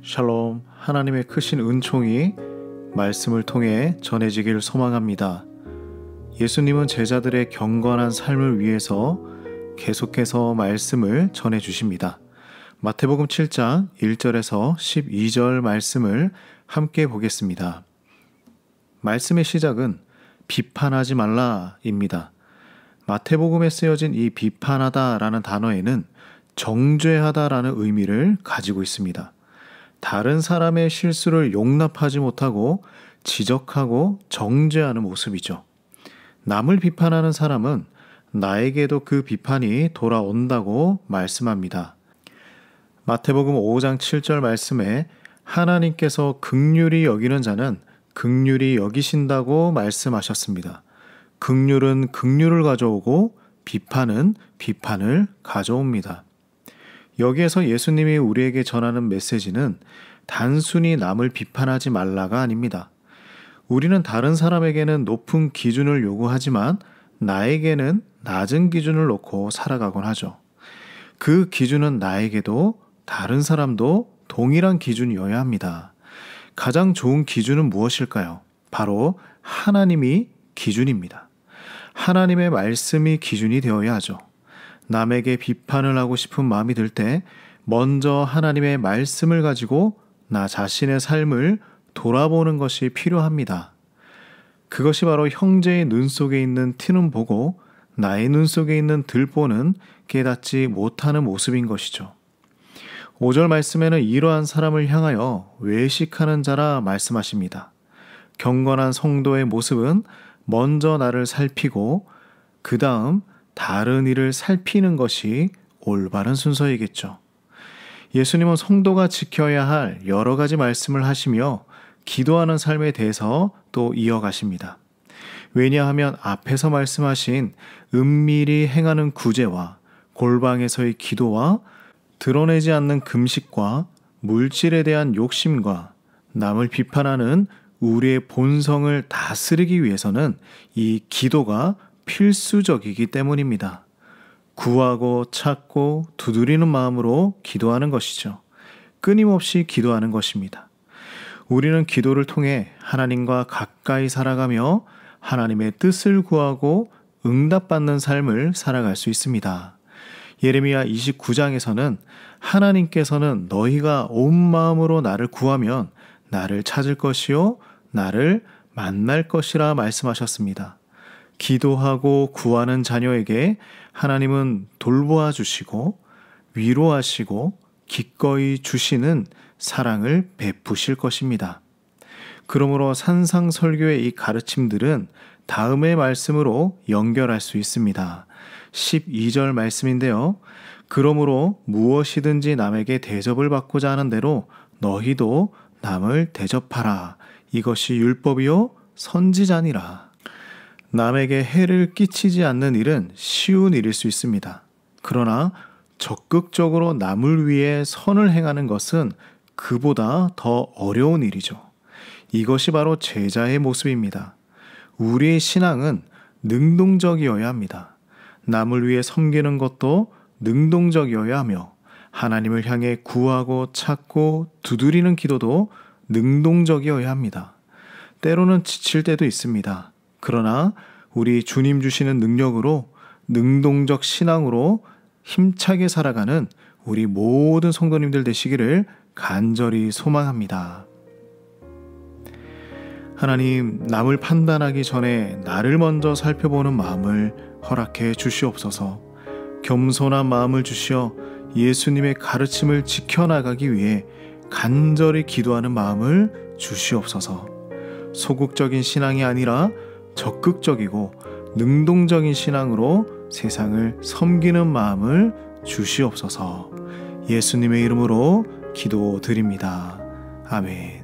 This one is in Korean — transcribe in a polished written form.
샬롬, 하나님의 크신 은총이 말씀을 통해 전해지길 소망합니다. 예수님은 제자들의 경건한 삶을 위해서 계속해서 말씀을 전해주십니다. 마태복음 7장 1절에서 12절 말씀을 함께 보겠습니다. 말씀의 시작은 비판하지 말라입니다. 마태복음에 쓰여진 이 비판하다라는 단어에는 정죄하다라는 의미를 가지고 있습니다. 다른 사람의 실수를 용납하지 못하고 지적하고 정죄하는 모습이죠. 남을 비판하는 사람은 나에게도 그 비판이 돌아온다고 말씀합니다. 마태복음 5장 7절 말씀에 하나님께서 긍휼히 여기는 자는 긍휼히 여기신다고 말씀하셨습니다. 긍휼은 긍휼을 가져오고 비판은 비판을 가져옵니다. 여기에서 예수님이 우리에게 전하는 메시지는 단순히 남을 비판하지 말라가 아닙니다. 우리는 다른 사람에게는 높은 기준을 요구하지만 나에게는 낮은 기준을 놓고 살아가곤 하죠. 그 기준은 나에게도 다른 사람도 동일한 기준이어야 합니다. 가장 좋은 기준은 무엇일까요? 바로 하나님이 기준입니다. 하나님의 말씀이 기준이 되어야 하죠. 남에게 비판을 하고 싶은 마음이 들 때 먼저 하나님의 말씀을 가지고 나 자신의 삶을 돌아보는 것이 필요합니다. 그것이 바로 형제의 눈 속에 있는 티는 보고 나의 눈 속에 있는 들보는 깨닫지 못하는 모습인 것이죠. 5절 말씀에는 이러한 사람을 향하여 외식하는 자라 말씀하십니다. 경건한 성도의 모습은 먼저 나를 살피고 그 다음 다른 이를 살피는 것이 올바른 순서이겠죠. 예수님은 성도가 지켜야 할 여러 가지 말씀을 하시며 기도하는 삶에 대해서 또 이어가십니다. 왜냐하면 앞에서 말씀하신 은밀히 행하는 구제와 골방에서의 기도와 드러내지 않는 금식과 물질에 대한 욕심과 남을 비판하는 우리의 본성을 다스리기 위해서는 이 기도가 필수적이기 때문입니다. 구하고 찾고 두드리는 마음으로 기도하는 것이죠. 끊임없이 기도하는 것입니다. 우리는 기도를 통해 하나님과 가까이 살아가며 하나님의 뜻을 구하고 응답받는 삶을 살아갈 수 있습니다. 예레미야 29장에서는 하나님께서는 너희가 온 마음으로 나를 구하면 나를 찾을 것이요 나를 만날 것이라 말씀하셨습니다. 기도하고 구하는 자녀에게 하나님은 돌보아 주시고 위로하시고 기꺼이 주시는 사랑을 베푸실 것입니다. 그러므로 산상설교의 이 가르침들은 다음의 말씀으로 연결할 수 있습니다. 12절 말씀인데요. 그러므로 무엇이든지 남에게 대접을 받고자 하는 대로 너희도 남을 대접하라. 이것이 율법이요 선지자니라. 남에게 해를 끼치지 않는 일은 쉬운 일일 수 있습니다. 그러나 적극적으로 남을 위해 선을 행하는 것은 그보다 더 어려운 일이죠. 이것이 바로 제자의 모습입니다. 우리의 신앙은 능동적이어야 합니다. 남을 위해 섬기는 것도 능동적이어야 하며 하나님을 향해 구하고 찾고 두드리는 기도도 능동적이어야 합니다. 때로는 지칠 때도 있습니다. 그러나 우리 주님 주시는 능력으로 능동적 신앙으로 힘차게 살아가는 우리 모든 성도님들 되시기를 간절히 소망합니다. 하나님, 남을 판단하기 전에 나를 먼저 살펴보는 마음을 허락해 주시옵소서. 겸손한 마음을 주시어 예수님의 가르침을 지켜나가기 위해 간절히 기도하는 마음을 주시옵소서. 소극적인 신앙이 아니라 적극적이고 능동적인 신앙으로 세상을 섬기는 마음을 주시옵소서. 예수님의 이름으로 기도드립니다. 아멘.